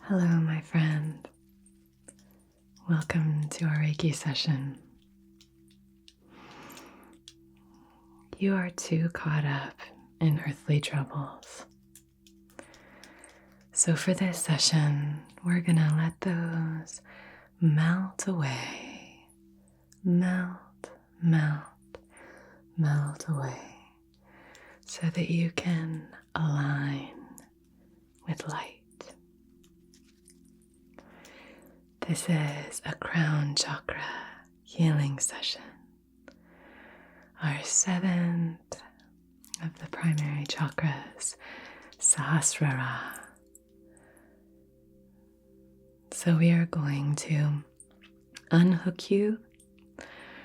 Hello, my friend. Welcome to our Reiki session. You are too caught up in earthly troubles. So for this session, we're gonna let those melt away. Melt, melt, melt away so that you can align with light. This is a crown chakra healing session, our seventh of the primary chakras, Sahasrara. So we are going to unhook you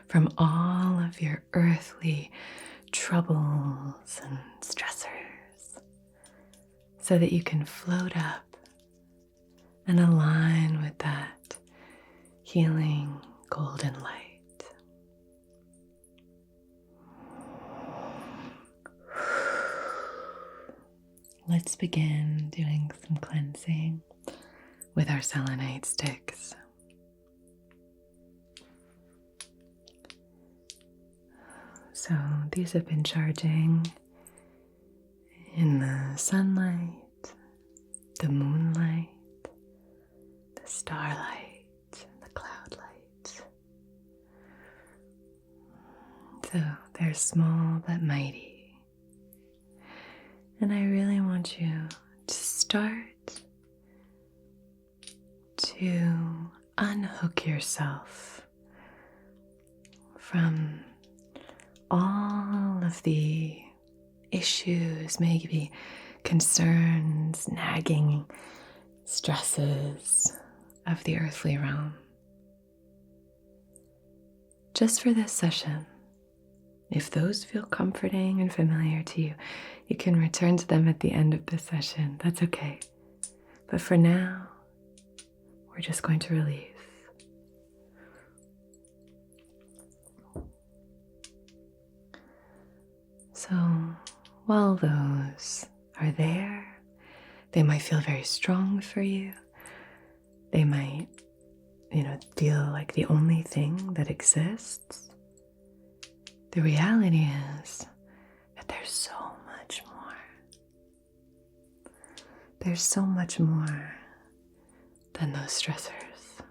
from all of your earthly troubles and stressors so that you can float up and align with that healing golden light. Let's begin doing some cleansing with our selenite sticks. So these have been charging in the sunlight, the moonlight, the starlight, and the cloud light. So they're small but mighty. And I really want you to start to unhook yourself from all of the issues, maybe concerns, nagging stresses of the earthly realm. Just for this session, if those feel comforting and familiar to you, you can return to them at the end of the session. That's okay. But for now, we're just going to release. So while those are there, they might feel very strong for you. They might, feel like the only thing that exists. The reality is that there's so much more. There's so much more than those stressors.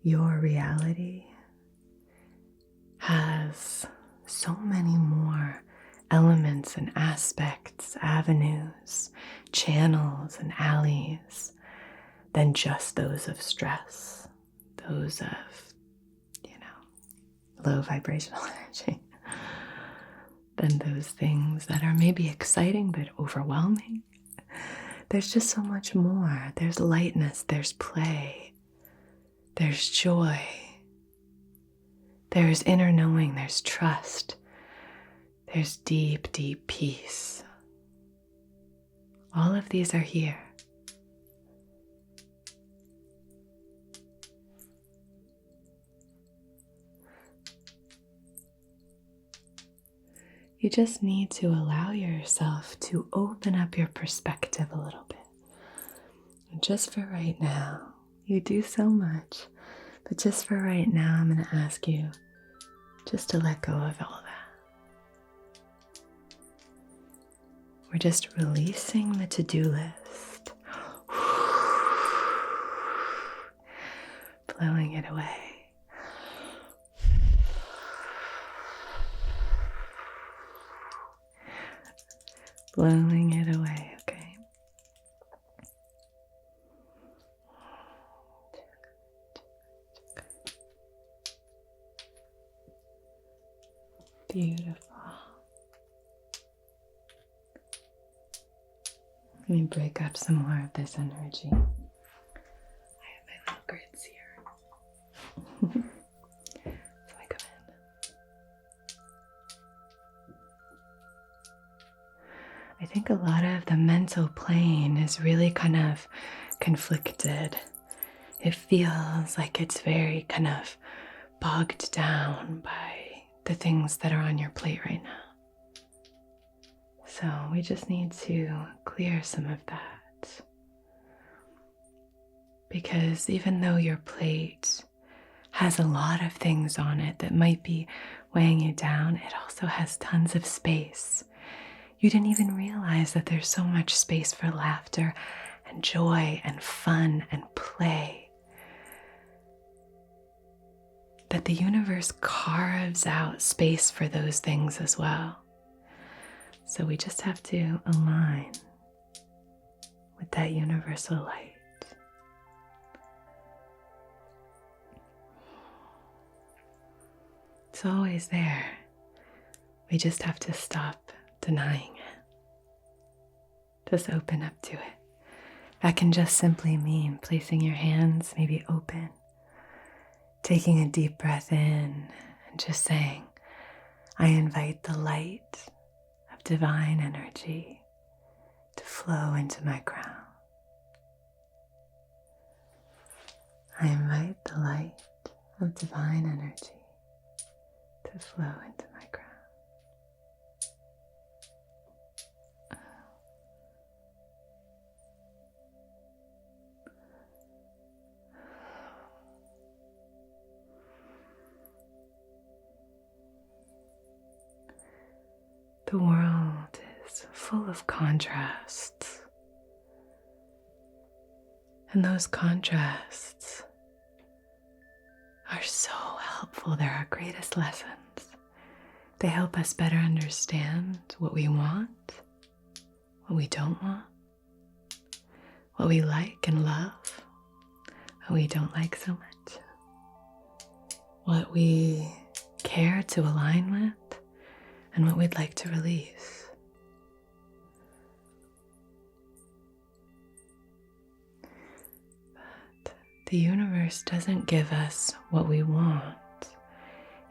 Your reality has so many more elements and aspects, avenues, channels and alleys than just those of stress, those of, low vibrational energy, than those things that are maybe exciting but overwhelming. There's just so much more. There's lightness, there's play, there's joy, there's inner knowing, there's trust, there's deep, deep peace. All of these are here. You just need to allow yourself to open up your perspective a little bit. And just for right now, you do so much, but just for right now, I'm going to ask you just to let go of all that. We're just releasing the to-do list, blowing it away. Blowing it away, okay? Beautiful. Let me break up some more of this energy. I have my little grids here. So I come in. I think a lot of the mental plane is really kind of conflicted. It feels like it's very kind of bogged down by the things that are on your plate right now. So we just need to clear some of that. because even though your plate has a lot of things on it that might be weighing you down, it also has tons of space. You didn't even realize that there's so much space for laughter and joy and fun and play. That the universe carves out space for those things as well. So we just have to align with that universal light. It's always there. We just have to stop denying it. Just open up to it. That can just simply mean placing your hands maybe open, taking a deep breath in, and just saying, I invite the light of divine energy to flow into my crown. I invite the light of divine energy to flow into my crown. The world is full of contrasts, and those contrasts are so helpful. They're our greatest lessons. They help us better understand what we want, what we don't want, what we like and love, what we don't like so much, what we care to align with, and what we'd like to release. But the universe doesn't give us what we want.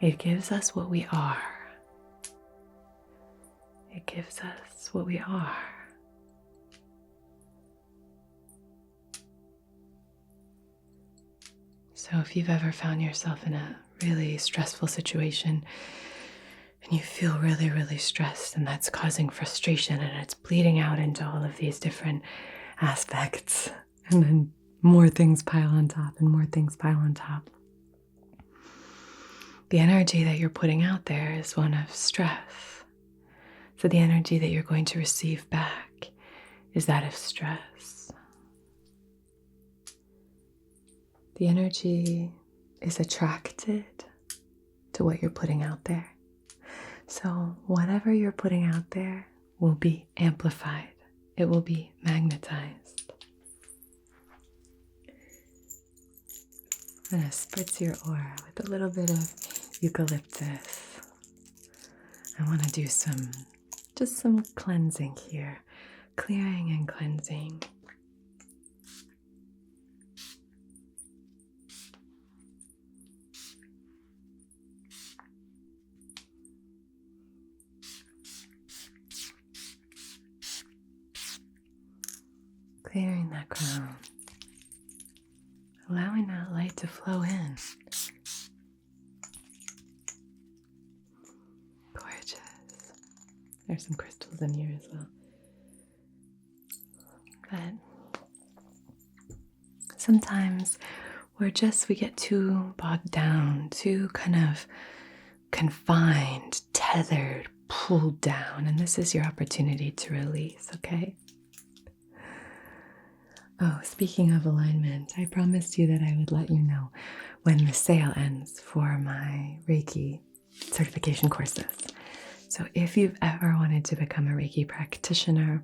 It gives us what we are. It gives us what we are. So if you've ever found yourself in a really stressful situation, and you feel really, really stressed, and that's causing frustration, and it's bleeding out into all of these different aspects, and then more things pile on top and more things pile on top. The energy that you're putting out there is one of stress. So the energy that you're going to receive back is that of stress. The energy is attracted to what you're putting out there. So whatever you're putting out there will be amplified. It will be magnetized. I'm going to spritz your aura with a little bit of eucalyptus. I want to do just some cleansing here. Clearing and cleansing. Clearing that crown, allowing that light to flow in. Gorgeous. There's some crystals in here as well. But sometimes we get too bogged down, too kind of confined, tethered, pulled down, and this is your opportunity to release, okay? Oh, speaking of alignment, I promised you that I would let you know when the sale ends for my Reiki certification courses. So if you've ever wanted to become a Reiki practitioner,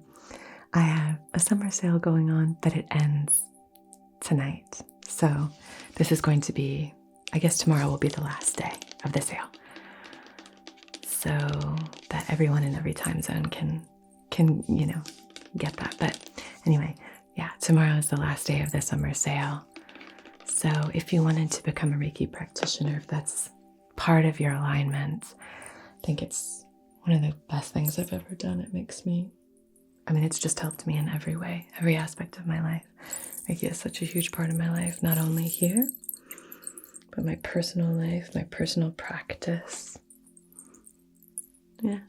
I have a summer sale going on, but it ends tonight. So this is going to be, I guess tomorrow will be the last day of the sale, so that everyone in every time zone can get that. But anyway, yeah, tomorrow is the last day of the summer sale. So if you wanted to become a Reiki practitioner, if that's part of your alignment, I think it's one of the best things I've ever done. It's just helped me in every way, every aspect of my life. Reiki is such a huge part of my life, not only here, but my personal life, my personal practice. Yeah,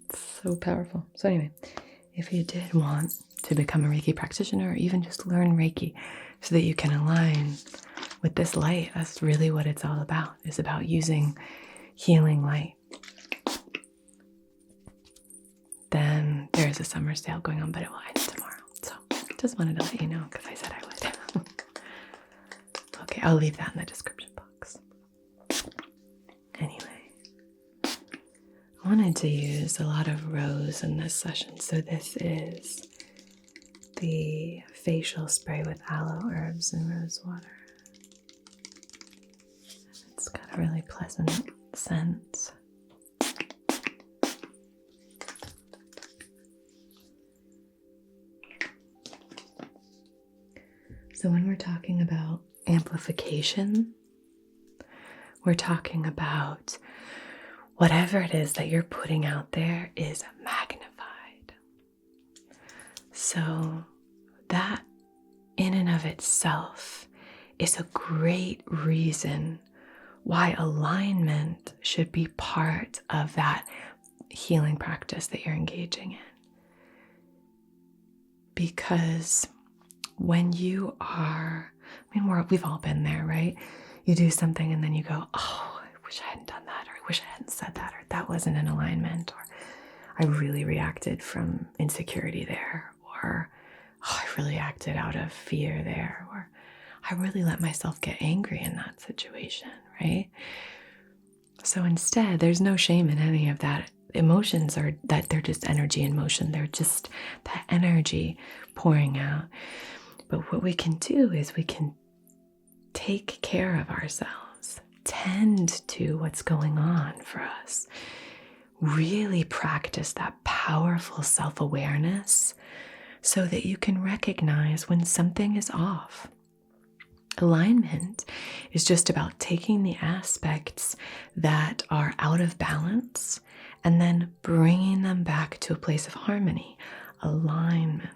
it's so powerful. So anyway, if you did want to become a Reiki practitioner or even just learn Reiki so that you can align with this light. That's really what it's all about. It's about using healing light. Then there's a summer sale going on, but it will end tomorrow. So just wanted to let you know because I said I would. Okay, I'll leave that in the description box. Anyway, I wanted to use a lot of rose in this session. So this is the facial spray with aloe herbs and rose water. It's got a really pleasant scent. So when we're talking about amplification, we're talking about whatever it is that you're putting out there is magnified. So that in and of itself is a great reason why alignment should be part of that healing practice that you're engaging in. Because when you are, we've all been there, right? You do something and then you go, oh, I wish I hadn't done that, or I wish I hadn't said that, or that wasn't in alignment, or I really reacted from insecurity there, or oh, I really acted out of fear there, or I really let myself get angry in that situation, right? So instead, there's no shame in any of that. Emotions are that they're just energy in motion. They're just that energy pouring out. But what we can do is we can take care of ourselves, tend to what's going on for us, really practice that powerful self-awareness so that you can recognize when something is off. Alignment is just about taking the aspects that are out of balance and then bringing them back to a place of harmony, alignment.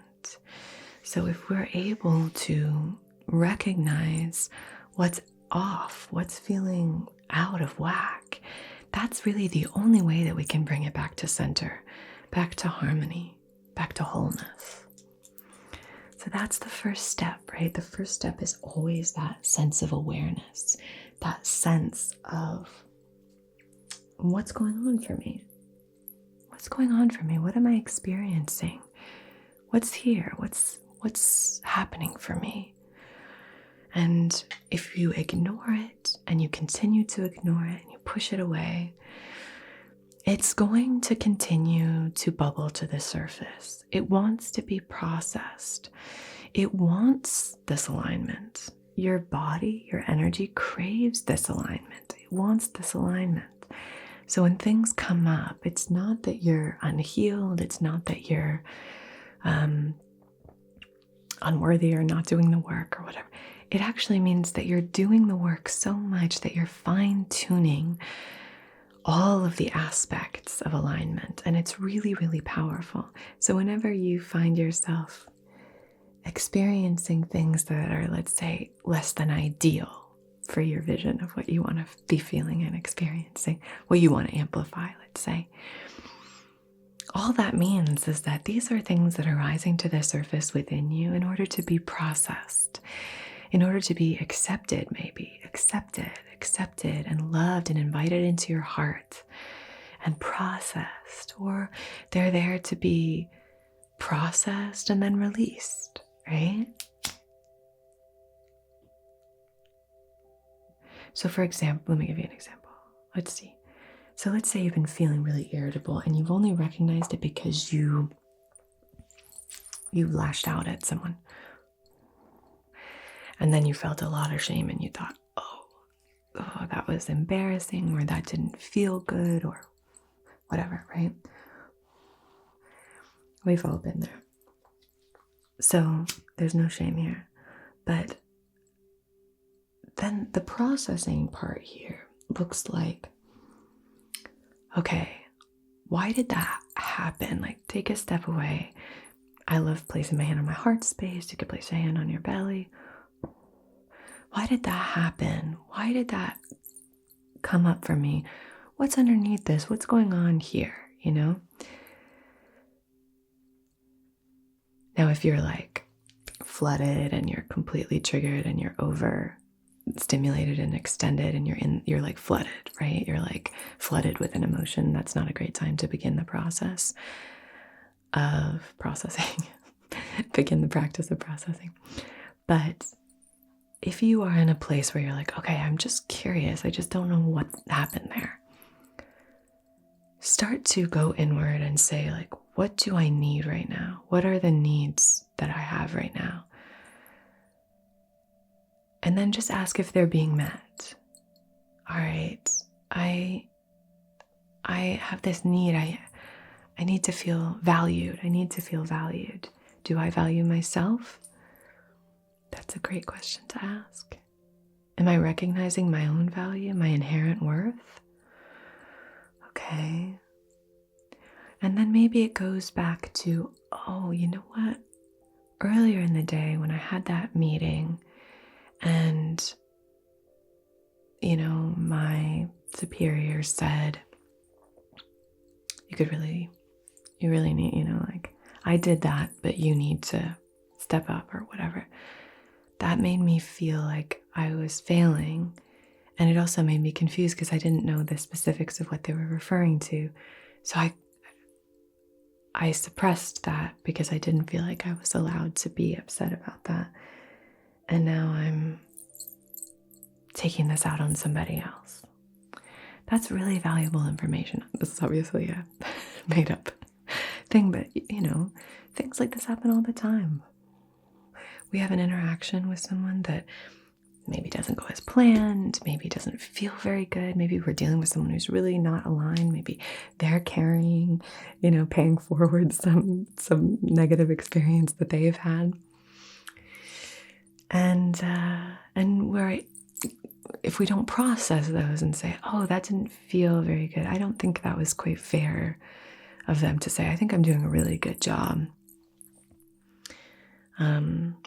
So if we're able to recognize what's off, what's feeling out of whack, that's really the only way that we can bring it back to center, back to harmony, back to wholeness. So that's the first step, right? The first step is always that sense of awareness, that sense of what's going on for me? What's going on for me? What am I experiencing? What's here? What's happening for me? And if you ignore it and you continue to ignore it and you push it away, it's going to continue to bubble to the surface. It wants to be processed. It wants this alignment. Your body, your energy craves this alignment. It wants this alignment. So when things come up, it's not that you're unhealed. It's not that you're unworthy or not doing the work or whatever. It actually means that you're doing the work so much that you're fine-tuning all of the aspects of alignment. And it's really, really powerful. So whenever you find yourself experiencing things that are, let's say, less than ideal for your vision of what you want to be feeling and experiencing, what you want to amplify, let's say, all that means is that these are things that are rising to the surface within you in order to be processed, in order to be accepted, maybe accepted and loved and invited into your heart and processed, or they're there to be processed and then released, right? So for example, let me give you an example. Let's see. So let's say you've been feeling really irritable and you've only recognized it because you lashed out at someone. And then you felt a lot of shame and you thought, oh, that was embarrassing, or that didn't feel good, or whatever, right? We've all been there. So there's no shame here. But then the processing part here looks like, okay, why did that happen? Like, take a step away. I love placing my hand on my heart space. You could place your hand on your belly. Why did that happen? Why did that come up for me? What's underneath this? What's going on here, you know? Now, if you're like flooded and you're completely triggered and you're over stimulated and extended and you're like flooded, right? You're like flooded with an emotion. That's not a great time to begin the process of processing, begin the practice of processing. But if you are in a place where you're like, okay, I'm just curious, I just don't know what happened there, start to go inward and say, like, what do I need right now? What are the needs that I have right now? And then just ask if they're being met. All right, I have this need. I need to feel valued. I need to feel valued. Do I value myself? That's a great question to ask. Am I recognizing my own value, my inherent worth? Okay. And then maybe it goes back to, oh, you know what? Earlier in the day when I had that meeting and, you know, my superior said, you really need, you know, like, I did that, but you need to step up or whatever. That made me feel like I was failing. And it also made me confused because I didn't know the specifics of what they were referring to. So I suppressed that because I didn't feel like I was allowed to be upset about that. And now I'm taking this out on somebody else. That's really valuable information. This is obviously a made up thing, but you know, things like this happen all the time. We have an interaction with someone that maybe doesn't go as planned, maybe doesn't feel very good, maybe we're dealing with someone who's really not aligned, maybe they're carrying, you know, paying forward some negative experience that they've had. And if we don't process those and say, oh, that didn't feel very good, I don't think that was quite fair of them to say, I think I'm doing a really good job.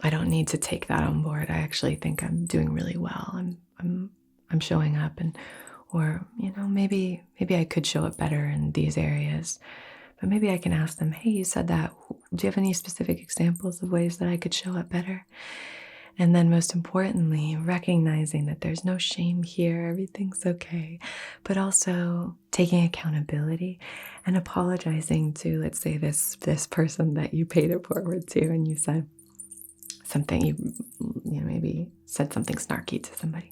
I don't need to take that on board. I actually think I'm doing really well. I'm showing up, or you know, maybe I could show up better in these areas. But maybe I can ask them, hey, you said that. Do you have any specific examples of ways that I could show up better? And then most importantly, recognizing that there's no shame here, everything's okay, but also taking accountability and apologizing to, let's say, this person that you paid it forward to, and you said something, you know, maybe said something snarky to somebody.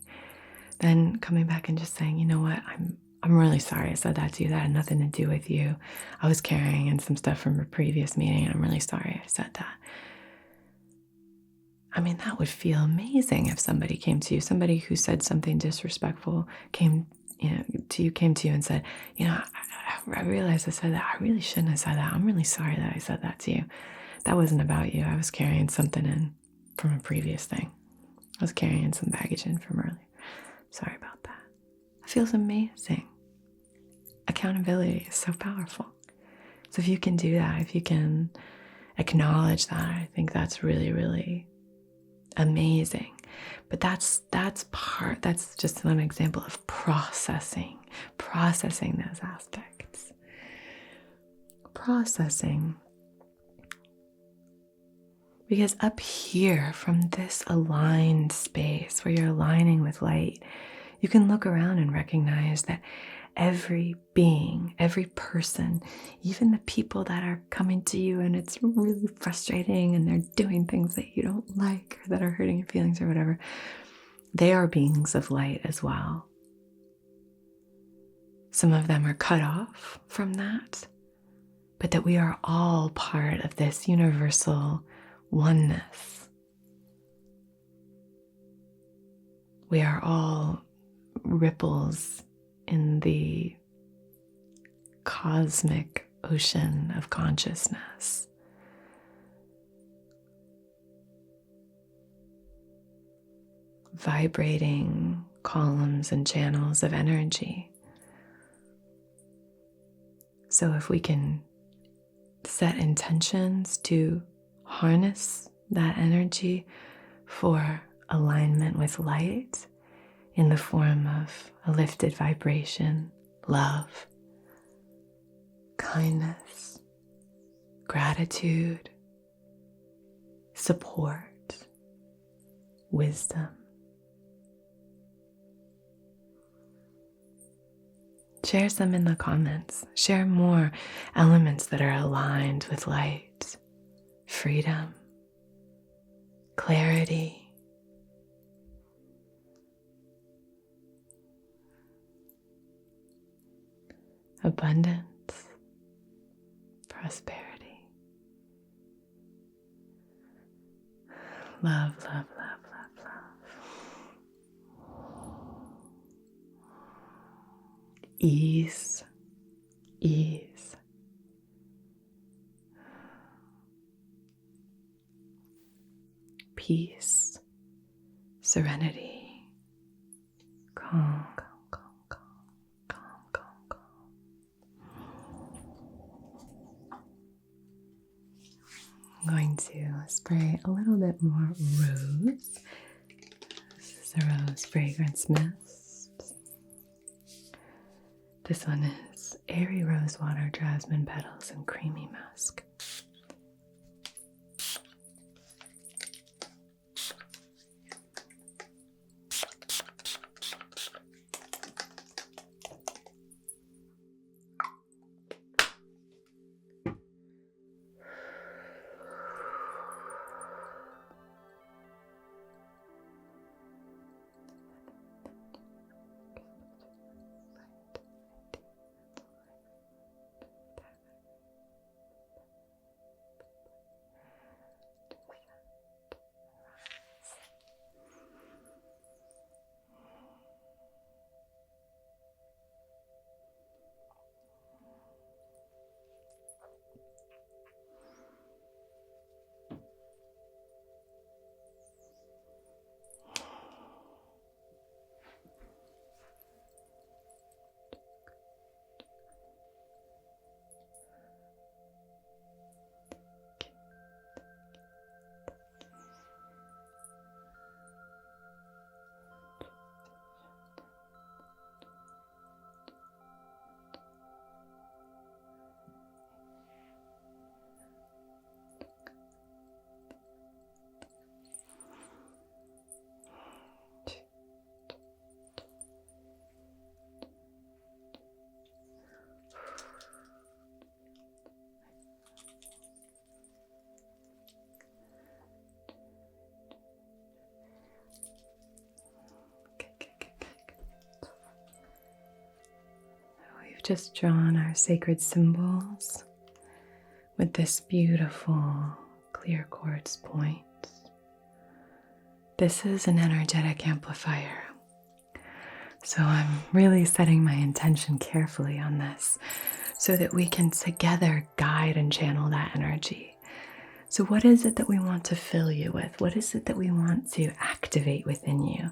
Then coming back and just saying, you know what, I'm really sorry I said that to you. That had nothing to do with you. I was carrying in some stuff from a previous meeting, and I'm really sorry I said that. I mean, that would feel amazing if somebody came to you, somebody who said something disrespectful came to you and said, you know, I realized I said that. I really shouldn't have said that. I'm really sorry that I said that to you. That wasn't about you. I was carrying something in from a previous thing. I was carrying some baggage in from earlier. Sorry about that. It feels amazing. Accountability is so powerful. So if you can do that, if you can acknowledge that, I think that's really, really amazing. But that's just one example of processing those aspects. Processing. Because up here, from this aligned space where you're aligning with light, you can look around and recognize that every being, every person, even the people that are coming to you and it's really frustrating and they're doing things that you don't like or that are hurting your feelings or whatever, they are beings of light as well. Some of them are cut off from that, but that we are all part of this universal oneness. We are all ripples in the cosmic ocean of consciousness. Vibrating columns and channels of energy. So if we can set intentions to harness that energy for alignment with light in the form of a lifted vibration, love, kindness, gratitude, support, wisdom. Share some in the comments. Share more elements that are aligned with light, freedom, clarity. Abundance, prosperity, love, love, love, love, love. Ease, ease. Peace, serenity, calm, calm, calm, calm, calm, calm, calm. I'm going to spray a little bit more rose. This is a rose fragrance mist. This one is airy rose water, jasmine petals, and creamy musk. Just drawn our sacred symbols with this beautiful clear quartz point. This is an energetic amplifier. So I'm really setting my intention carefully on this so that we can together guide and channel that energy. So what is it that we want to fill you with? What is it that we want to activate within you?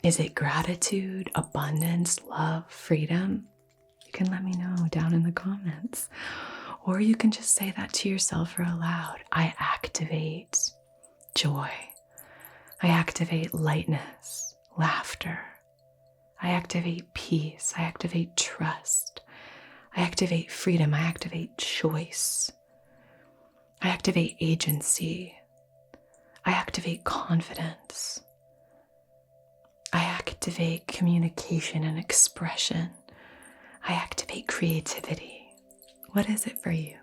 Is it gratitude, abundance, love, freedom? You can let me know down in the comments. Or you can just say that to yourself or aloud. I activate joy. I activate lightness, laughter. I activate peace. I activate trust. I activate freedom. I activate choice. I activate agency. I activate confidence. I activate communication and expression. I activate creativity. What is it for you?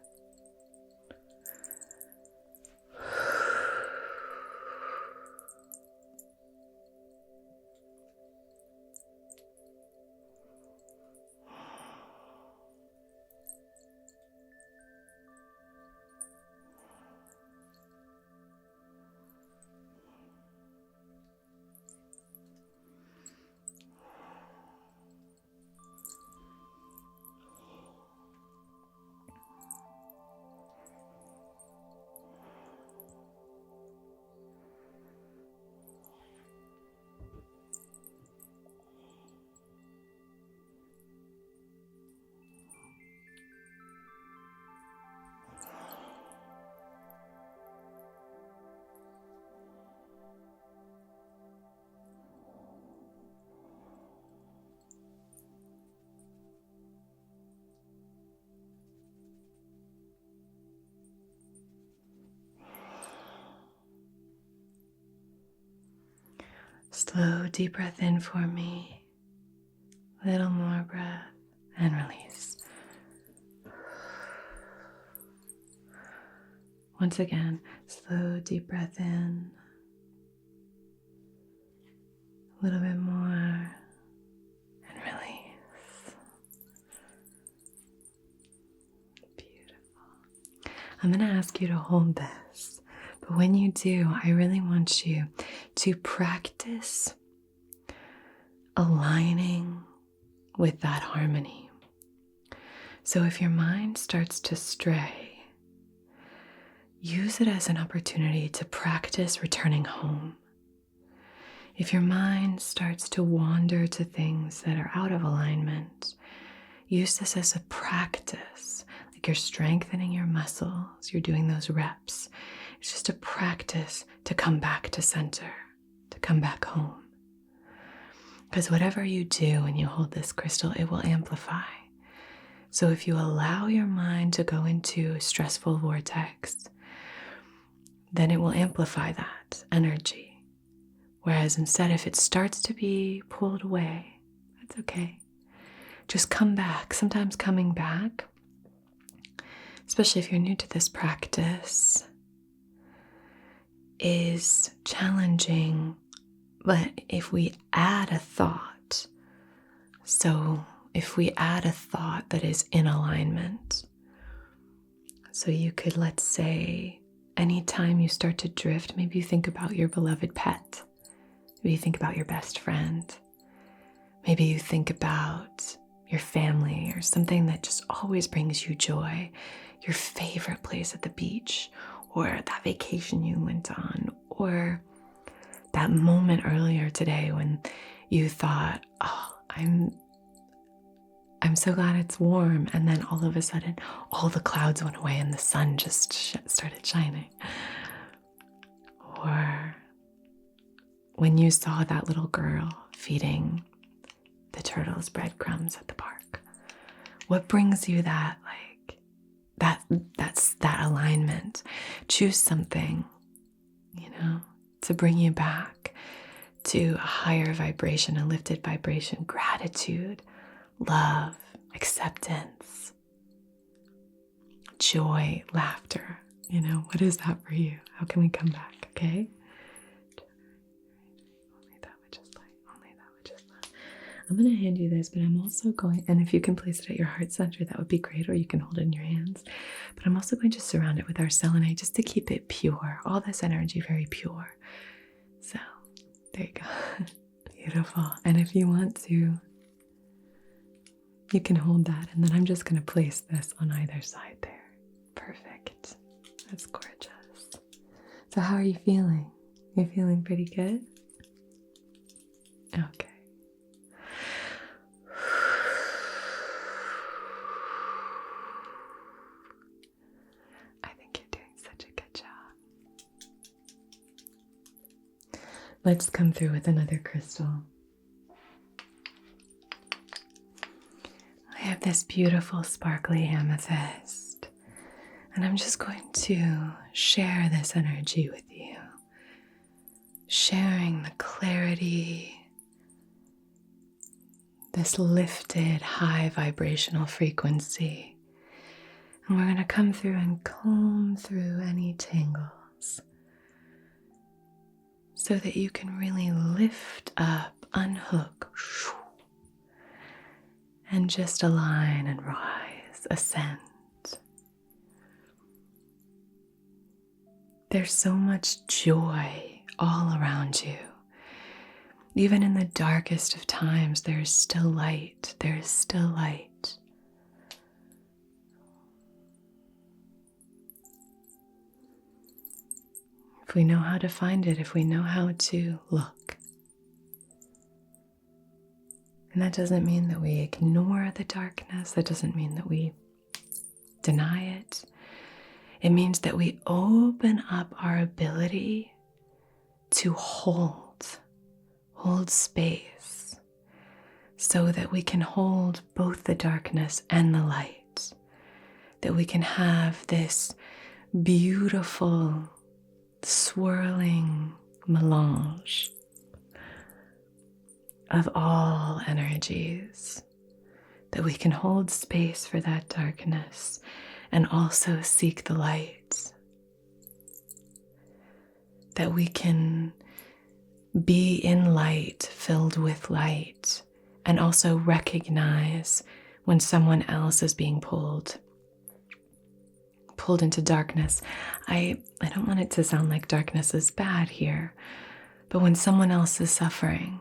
Slow, deep breath in for me. Little more breath and release. Once again, slow, deep breath in. A little bit more and release. Beautiful. I'm going to ask you to hold this, but when you do, I really want you to practice aligning with that harmony. So if your mind starts to stray, use it as an opportunity to practice returning home. If your mind starts to wander to things that are out of alignment, use this as a practice, like you're strengthening your muscles, you're doing those reps. It's just a practice to come back to center, to come back home. Because whatever you do when you hold this crystal, it will amplify. So if you allow your mind to go into a stressful vortex, then it will amplify that energy. Whereas instead, if it starts to be pulled away, that's okay. Just come back. Sometimes coming back, especially if you're new to this practice, is challenging. But if we add a thought, so if we add a thought that is in alignment, so you could, let's say, anytime you start to drift, maybe you think about your beloved pet. Maybe you think about your best friend. Maybe you think about your family or something that just always brings you joy. Your favorite place at the beach, or that vacation you went on, or that moment earlier today when you thought, oh, I'm so glad it's warm. And then all of a sudden, all the clouds went away and the sun just started shining. Or when you saw that little girl feeding the turtles breadcrumbs at the park. What brings you that, that's that alignment? Choose something, to bring you back to a higher vibration, a lifted vibration, gratitude, love, acceptance, joy, laughter. What is that for you? How can we come back, okay? Only that which is light, only that which is love. I'm going to hand you this, but I'm also going, and if you can place it at your heart center, that would be great, or you can hold it in your hands. But I'm also going to surround it with our selenite just to keep it pure, all this energy very pure. So, there you go. Beautiful. And if you want to, you can hold that, and then I'm just going to place this on either side there. Perfect. That's gorgeous. So how are you feeling? You're feeling pretty good? Okay. I think you're doing such a good job. Let's come through with another crystal. I have this beautiful sparkly amethyst, and I'm just going to share this energy with you, sharing the clarity, this lifted high vibrational frequency. And we're going to come through and comb through any tangles so that you can really lift up, unhook, and just align and rise, ascend. There's so much joy all around you. Even in the darkest of times, there's still light. There is still light. If we know how to find it, if we know how to look. And that doesn't mean that we ignore the darkness. That doesn't mean that we deny it. It means that we open up our ability to hold space so that we can hold both the darkness and the light, that we can have this beautiful swirling melange of all energies, that we can hold space for that darkness and also seek the light, that we can be in light, filled with light, and also recognize when someone else is being pulled into darkness. I don't want it to sound like darkness is bad here, but when someone else is suffering,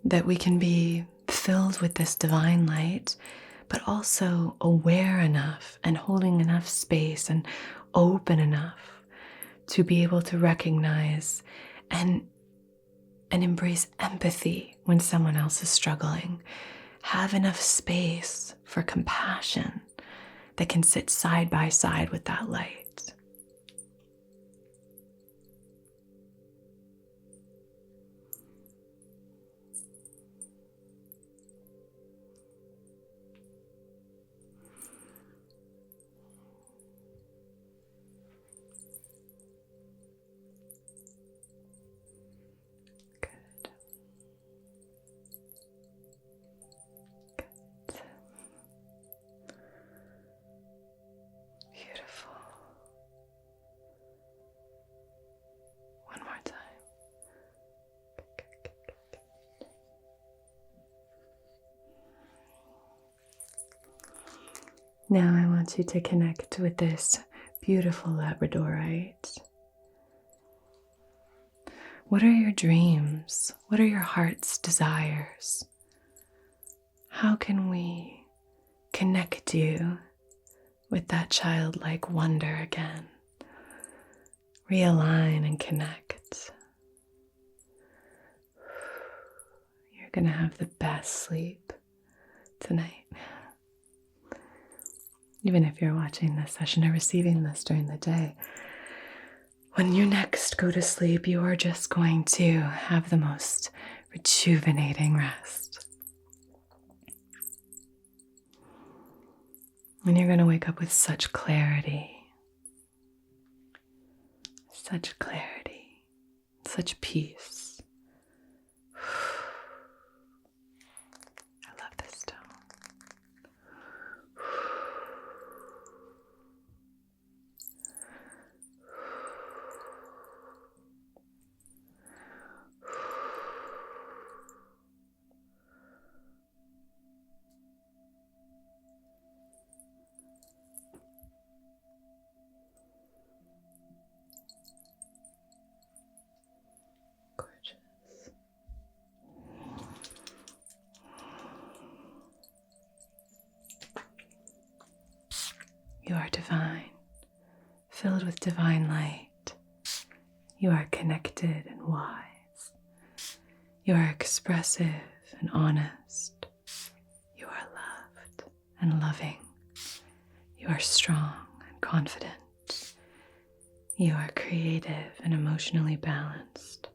that we can be filled with this divine light, but also aware enough and holding enough space and open enough to be able to recognize and embrace empathy when someone else is struggling. Have enough space for compassion that can sit side by side with that light. Now I want you to connect with this beautiful Labradorite. What are your dreams? What are your heart's desires? How can we connect you with that childlike wonder again? Realign and connect. You're going to have the best sleep tonight. Even if you're watching this session or receiving this during the day, when you next go to sleep, you are just going to have the most rejuvenating rest. And you're going to wake up with such clarity, such peace. I love this tone. You are divine, filled with divine light. You are connected and wise. You are expressive and honest. You are loved and loving. You are strong and confident. You are creative and emotionally balanced.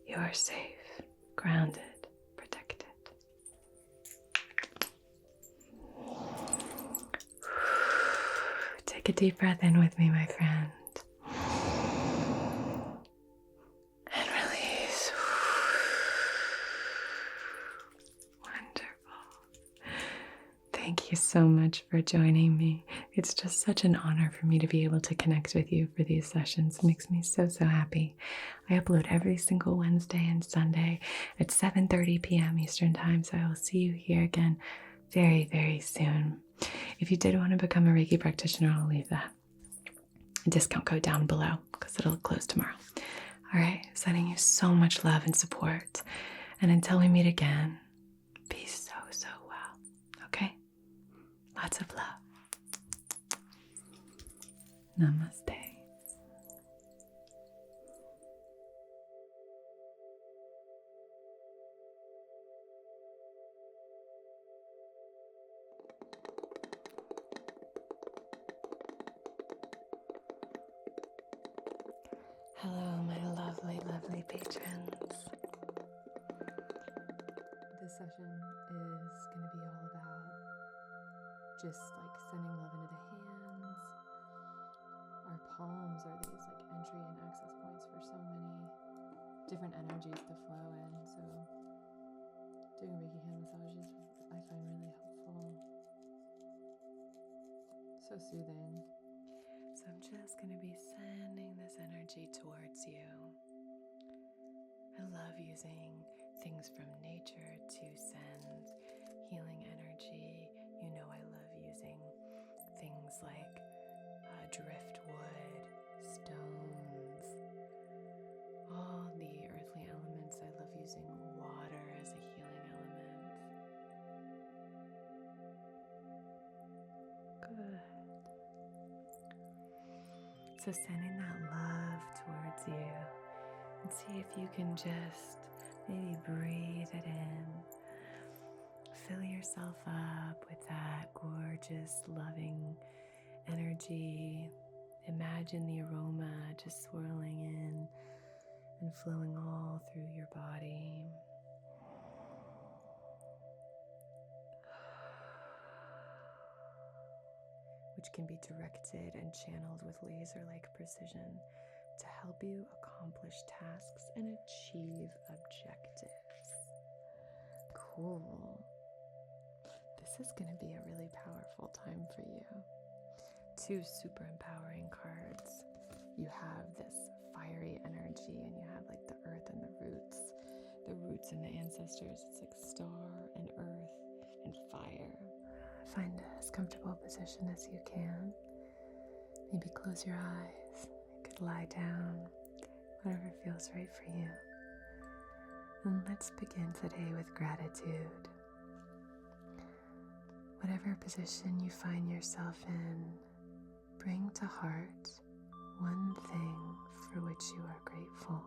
You are safe, grounded, protected. Take a deep breath in with me, my friend. And release. Wonderful. Thank you so much for joining me. It's just such an honor for me to be able to connect with you for these sessions. It makes me so, so happy. I upload every single Wednesday and Sunday at 7:30 p.m. Eastern Time, so I will see you here again very, very soon. If you did want to become a Reiki practitioner, I'll leave that discount code down below because it'll close tomorrow. All right, sending you so much love and support. And until we meet again, be so, so well. Okay? Lots of love. Namaste. Hello, my lovely, lovely patrons. This session is going to be all about just like sending love into the hands. Our palms are these like entry and access points for so many different energies to flow in. So doing Reiki hand massages I find really helpful. So soothing. So I'm just going to be sending this energy towards you. I love using things from nature to send healing energy. You know, I love using things like driftwood, stones, all the earthly elements. I love using water as a healing element. Good. So sending that love towards you, and see if you can just maybe breathe it in. Fill yourself up with that gorgeous, loving energy. Imagine the aroma just swirling in and flowing all through your body. Which can be directed and channeled with laser-like precision to help you accomplish tasks and achieve objectives. Cool. This is going to be a really powerful time for you. 2 super empowering cards. You have this fiery energy, and you have like the earth and the roots and the ancestors. It's like star and earth and fire. Find as comfortable a position as you can. Maybe close your eyes. You could lie down, whatever feels right for you. And let's begin today with gratitude. Whatever position you find yourself in, bring to heart one thing for which you are grateful.